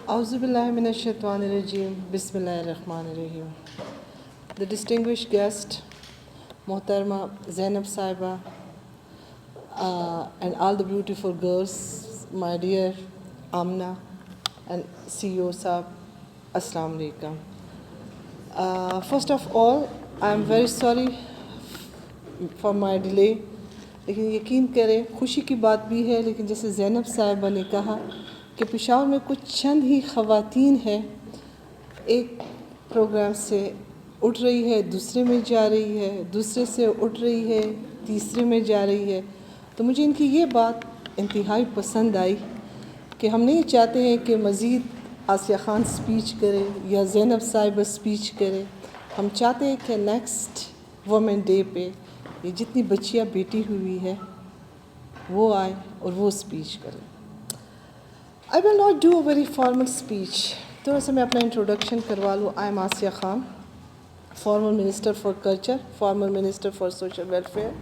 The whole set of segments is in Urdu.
Auzu billahi minash shaitanir rajim. Bismillahir rahmanir rahim. The distinguished guest, Mohtarma Zainab Saiba, and all the beautiful girls, my dear Amna and CEO Saab, Assalamu alaikum. First of all, I am very sorry for my delay. لیکن یقین کریں خوشی کی بات بھی ہے، لیکن جیسے زینب صاحبہ نے کہا کہ پشاور میں کچھ چند ہی خواتین ہیں، ایک پروگرام سے اٹھ رہی ہے، دوسرے میں جا رہی ہے، دوسرے سے اٹھ رہی ہے، تیسرے میں جا رہی ہے، تو مجھے ان کی یہ بات انتہائی پسند آئی کہ ہم نہیں چاہتے ہیں کہ مزید آسیہ خان سپیچ کرے یا زینب صاحبہ سپیچ کرے. ہم چاہتے ہیں کہ نیکسٹ وومن ڈے پہ یہ جتنی بچیاں بیٹی ہوئی ہے وہ آئے اور وہ سپیچ کریں. I will not do a very formal speech. تھوڑا سا میں اپنا انٹروڈکشن کروا لوں. I am Asya Khan, former Minister for Culture, former Minister for Social Welfare.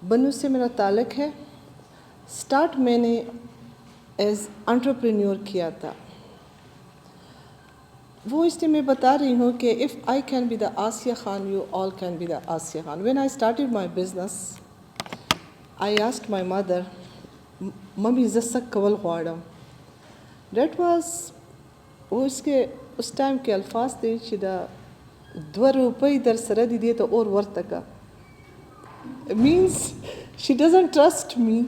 بنو سے میرا تعلق ہے. اسٹارٹ میں نے ایز انٹرپرینیور کیا تھا. وہ اس لیے میں بتا رہی ہوں کہ if I can be the Asya Khan, you all can be the Asya Khan. When I started my business, I asked my mother, mummy زسک کول غواړم. That was وہ اس کے اس ٹائم کے الفاظ تھے چې دا 2 روپۍ در سره دي دی ته اور ورته کا. Means she doesn't trust me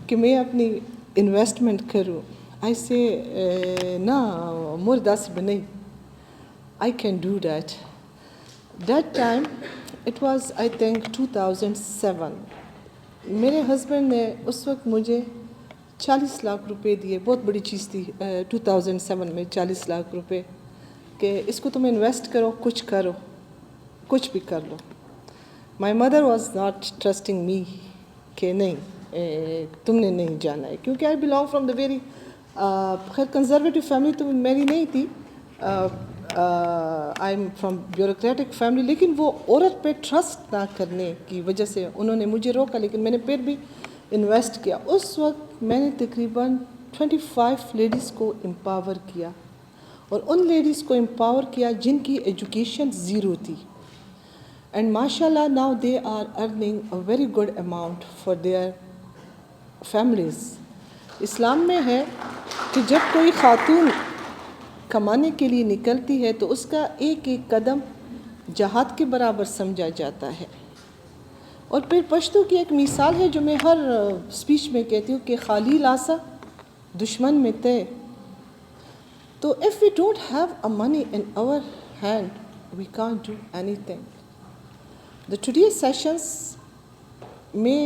کہ میں اپنی انویسٹمنٹ کروں. I say نا مور داسې به نہیں. I can do that. That time, it was I think 2007. میرے ہسبینڈ نے اس وقت مجھے 40 لاکھ روپے دیے. بہت بڑی چیز تھی 2007 میں 40 لاکھ روپے کہ اس کو تم انویسٹ کرو، کچھ کرو، کچھ بھی کر لو. My mother was not trusting me کہ نہیں تم نے نہیں جانا ہے، کیونکہ I belong from the very خیر کنزرویٹو فیملی تو میری نہیں تھی. I am from bureaucratic family, لیکن وہ عورت پہ ٹرسٹ نہ کرنے کی وجہ سے انہوں نے مجھے روکا، لیکن میں نے پھر بھی انویسٹ کیا. اس وقت میں نے تقریباً 25 لیڈیز کو امپاور کیا، اور ان لیڈیز کو امپاور کیا جن کی ایجوکیشن زیرو تھی. اینڈ ماشاء اللہ now they are earning a very good amount for their families. اسلام میں ہے کہ جب کوئی خاتون کمانے کے لیے نکلتی ہے تو اس کا ایک ایک قدم جہاد کے برابر سمجھا جاتا ہے. اور پھر پشتو کی ایک مثال ہے جو میں ہر سپیچ میں کہتی ہوں کہ خالی لاسا دشمن میں تے. تو if we don't have a money in our hand, we can't do anything. The today's sessions میں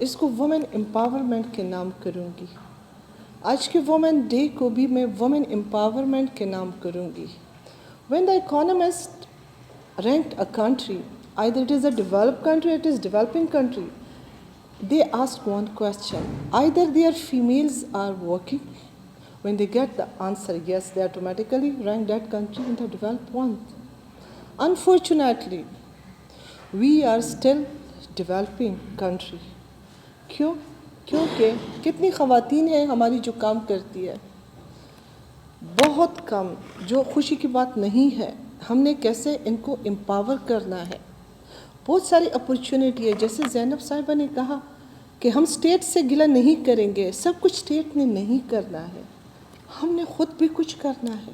اس کو وومن امپاورمنٹ کے نام کروں گی. آج کے وومن ڈے کو بھی میں وومن امپاورمنٹ کے نام کروں گی. When the economist ranked a country, either it is a developed country or it is developing country, they ask one question: either their females are working. When they get the answer yes, they automatically rank that country in the developed one. Unfortunately, we are still developing country. کیوں؟ کیونکہ کتنی خواتین ہیں ہماری جو کام کرتی ہے؟ بہت کم. جو خوشی کی بات نہیں ہے. ہم نے کیسے ان کو امپاور کرنا ہے؟ بہت ساری اپرچونیٹی ہے. جیسے زینب صاحبہ نے کہا کہ ہم اسٹیٹ سے گلہ نہیں کریں گے، سب کچھ اسٹیٹ نے نہیں کرنا ہے، ہم نے خود بھی کچھ کرنا ہے.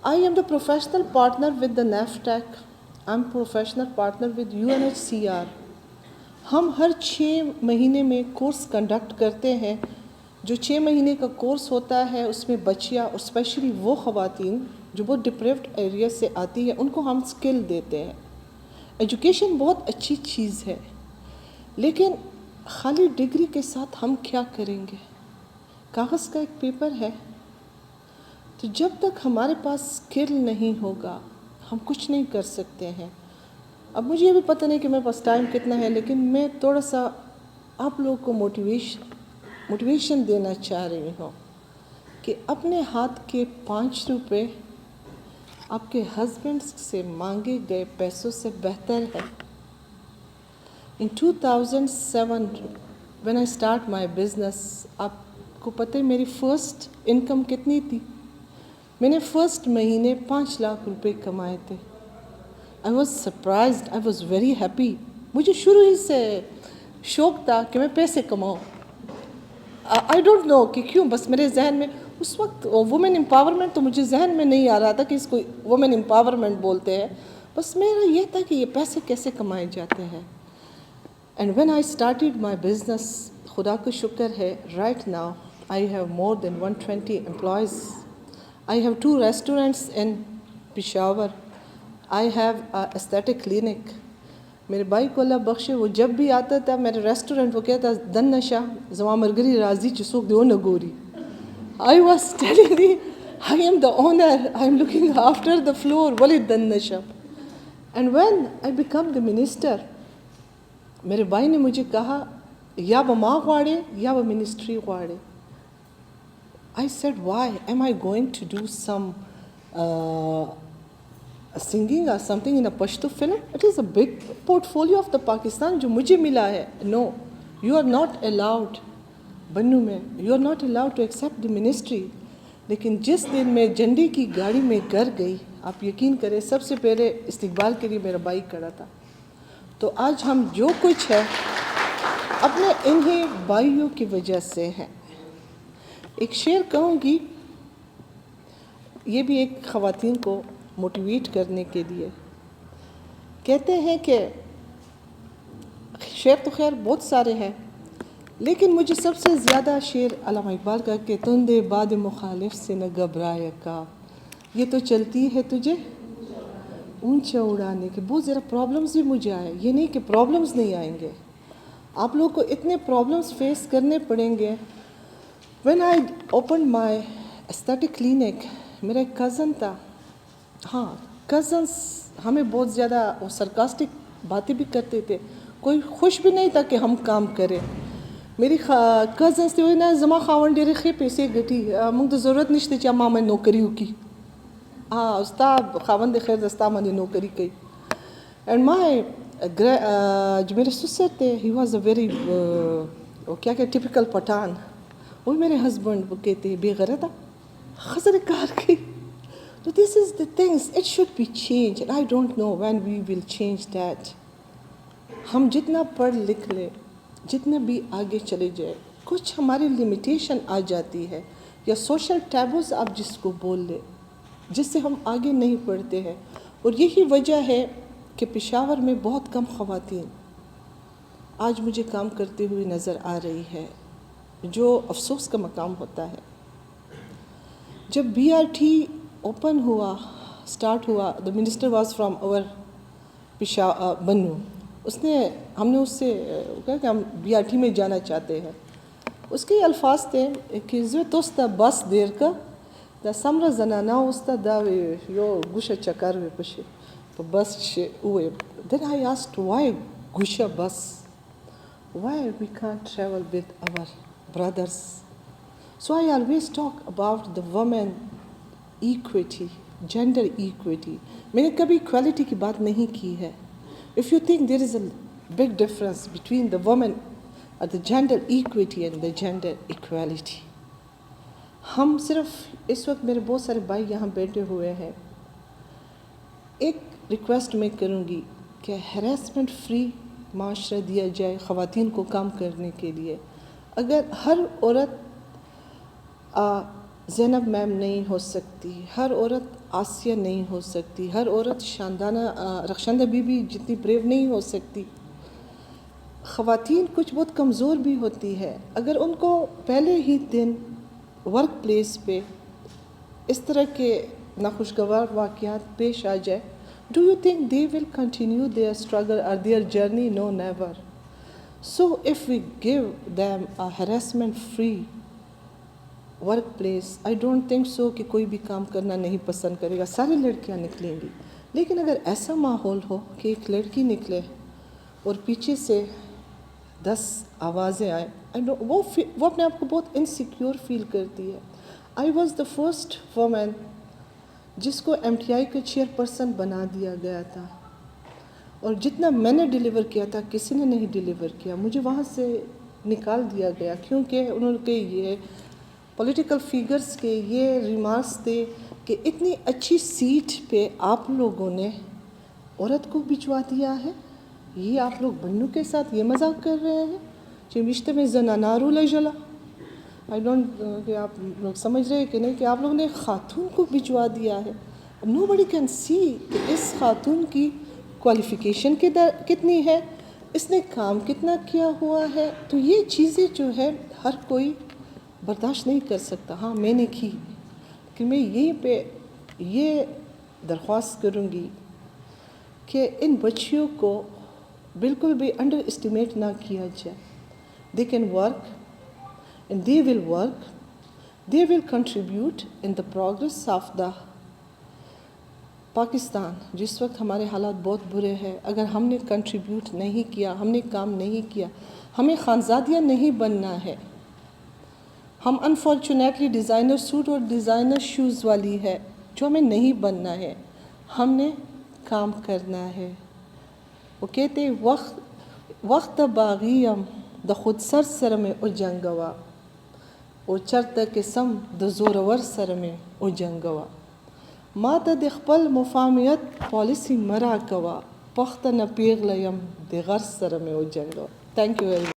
I am the professional partner with the NAVTTC. I am professional partner with UNHCR. ہم ہر 6 مہینے میں کورس کنڈکٹ کرتے ہیں. جو 6 مہینے کا کورس ہوتا ہے اس میں بچیاں اور اسپیشلی وہ خواتین جو بہت ڈپریوڈ ایریا سے آتی ہے ان کو ہم اسکل دیتے ہیں. ایجوکیشن بہت اچھی چیز ہے، لیکن خالی ڈگری کے ساتھ ہم کیا کریں گے؟ کاغذ کا ایک پیپر ہے. تو جب تک ہمارے پاس اسکل نہیں ہوگا ہم کچھ نہیں کر سکتے ہیں. اب مجھے یہ بھی پتہ نہیں کہ میرے پاس ٹائم کتنا ہے، لیکن میں تھوڑا سا آپ لوگوں کو موٹیویشن دینا چاہ رہی ہوں کہ اپنے ہاتھ کے 5 روپے آپ کے ہسبینڈ سے مانگے گئے پیسوں سے بہتر ہے. In 2007 when I start my business, آپ کو پتہ ہے میری فرسٹ انکم کتنی تھی؟ میں نے فرسٹ مہینے 5 لاکھ روپے کمائے تھے. I was surprised, I was very happy. مجھے شروع ہی سے شوق تھا کہ میں پیسے کماؤں. آئی ڈونٹ نو کہ کیوں, بس میرے ذہن میں اس وقت وومن امپاورمنٹ تو مجھے ذہن میں نہیں آ رہا تھا کہ اس کو وومن امپاورمنٹ بولتے ہیں. بس میرا یہ تھا کہ یہ پیسے کیسے کمائے جاتے ہیں. And when I started my business, خدا کا شکر ہے right now I have more than 120 employees. I have 2 restaurants in Peshawar. I have a aesthetic clinic. میرے بھائی کو اللہ بخشے, وہ جب بھی آتا تھا میرے ریسٹورنٹ, وہ کہتا دن نشا زما مرگری راضی چسوک دیو نگوری. I was telling him, I am the owner, I am looking after the floor, ولی دن نشا. And when I become the minister, میرے بھائی نے مجھے کہا یا وہ ماں غواڑے یا وہ ministry غواڑے. I said, why? Am I going to do some singing or something in a Pashto film? It is a big portfolio of the Pakistan جو مجھے ملا ہے. No, you are not allowed. بنو میں you are not allowed to accept the ministry. لیکن جس دن میں جھنڈے کی گاڑی میں گھر گئی, آپ یقین کریں سب سے پہلے استقبال کے لیے میرا بھائی کھڑا تھا. تو آج ہم جو کچھ ہے اپنے انہیں بھائیوں کی وجہ سے ہیں. ایک شعر کہوں گی, یہ بھی ایک خواتین کو موٹیویٹ کرنے کے لیے. کہتے ہیں کہ شعر تو خیر بہت سارے ہیں, لیکن مجھے سب سے زیادہ شعر علامہ اقبال کا کہ تندے باد مخالف سے نہ گھبرائے کا, یہ تو چلتی ہے تجھے اونچا اڑانے کے. بہت زیادہ پرابلمز بھی مجھے آئے, یہ نہیں کہ پرابلمز نہیں آئیں گے, آپ لوگوں کو اتنے پرابلمز فیس کرنے پڑیں گے. When I opened my aesthetic clinic, میرا ایک کزن تھا. ہاں کزنس ہمیں بہت زیادہ وہ سرکاسٹک باتیں بھی کرتے تھے, کوئی خوش بھی نہیں تھا کہ ہم کام کریں. میری کزنس تھے وہ نا زما خاون ڈیرے خے پیسے گٹی منگ تو ضرورت نہیں تھی چاہ میں نوکری کی. ہاں استا خاون دے خیر دستا میں نے نوکری کی. اینڈ مائی جو میرے سسر تھے, ہی واز اے ویری وہ کیا کہ ٹپیکل پٹھان. وہ میرے ہسبینڈ وہ کہتے ہیں بے غیرت خزر کار کی. تو this is the things it should be change, and I don't know when we will change that. ہم جتنا پڑھ لکھ لیں, جتنا بھی آگے چلے جائے, کچھ ہماری لمیٹیشن آ جاتی ہے, یا سوشل ٹیبوز آپ جس کو بول لیں, جس سے ہم آگے نہیں پڑھتے ہیں. اور یہی وجہ ہے کہ پشاور میں بہت کم خواتین آج مجھے کام کرتے ہوئے نظر آ رہی ہے, جو افسوس کا مقام ہوتا ہے. جب بی آر ٹی اوپن ہوا, اسٹارٹ ہوا, the minister was from over بنو. اس نے ہم نے اس سے کہا کہ ہم بی آر ٹی میں جانا چاہتے ہیں. اس کے الفاظ تھے کہ زو توستا بس دیر کا دا سمرا زنانا استا دا یو گوشا چکر وے پشے تو بس ہوئے. دین آئی آسکڈ وائی گوشا بس, why we can't travel with our brothers. So I always talk about the women equity, gender equity. میں نے کبھی equality کی بات نہیں کی ہے. If you think there is a big difference between the women or the gender equity and the gender equality. ہم صرف اس وقت میرے بہت سارے بھائی یہاں بیٹھے ہوئے ہیں. ایک ریکویسٹ میں کروں گی کہ ہراسمنٹ فری معاشرہ دیا جائے خواتین کو کام کرنے کے لیے. اگر ہر عورت زینب میم نہیں ہو سکتی, ہر عورت آسیہ نہیں ہو سکتی, ہر عورت رخشندہ بی بی جتنی بریو نہیں ہو سکتی. خواتین کچھ بہت کمزور بھی ہوتی ہے. اگر ان کو پہلے ہی دن ورک پلیس پہ اس طرح کے ناخوشگوار واقعات پیش آ جائے, do you think they will continue their struggle or their journey? No, never. So if we give them a harassment free work place, I don't think so کہ کوئی بھی کام کرنا نہیں پسند کرے گا. ساری لڑکیاں نکلیں گی, لیکن اگر ایسا ماحول ہو کہ ایک لڑکی نکلے اور پیچھے سے 10 آوازیں آئیں, وہ اپنے آپ کو بہت انسیکیور فیل کرتی ہے. I was the first woman جس کو ایم ٹی آئی کا چیئرپرسن بنا دیا گیا تھا, اور جتنا میں نے ڈیلیور کیا تھا کسی نے نہیں ڈیلیور کیا. مجھے وہاں سے نکال دیا گیا کیونکہ انہوں نے کہ یہ پولیٹیکل فیگرز کے یہ ریمارکس تھے کہ اتنی اچھی سیٹ پہ آپ لوگوں نے عورت کو بھجوا دیا ہے. یہ آپ لوگ بنو کے ساتھ یہ مذاق کر رہے ہیں کہ رشتے میں زنانارو لجلا. آئی ڈونٹ کہ آپ لوگ سمجھ رہے ہیں کہ نہیں کہ آپ لوگوں نے خاتون کو بھجوا دیا ہے. نو بڈی کین سی کہ اس خاتون کی کوالیفیکیشن کتنی ہے, اس نے کام کتنا کیا ہوا ہے. تو یہ چیزیں جو ہے ہر کوئی برداشت نہیں کر سکتا. ہاں میں نے کی, کہ میں یہیں پہ یہ درخواست کروں گی کہ ان بچیوں کو بالکل بھی انڈر اسٹیمیٹ نہ کیا جائے. They can work and they will work, they will contribute in the progress of the Pakistan. جس وقت ہمارے حالات بہت برے ہیں, اگر ہم نے کنٹریبیوٹ نہیں کیا, ہم نے کام نہیں کیا, ہمیں خانزادیاں نہیں بننا ہے. ہم انفارچونیٹلی ڈیزائنر سوٹ اور ڈیزائنر شوز والی ہے جو ہمیں نہیں بننا ہے. ہم نے کام کرنا ہے. وہ کہتے وقت باغیم دا خود سر سر میں او جنگوا, او چرت قسم دا زورور سر میں او جنگوا, ماتا د خپل مفاهمیت پالیسی مرا کوا, پخت نه پیغلیم د غر سر میں او جنگوا. Thank you very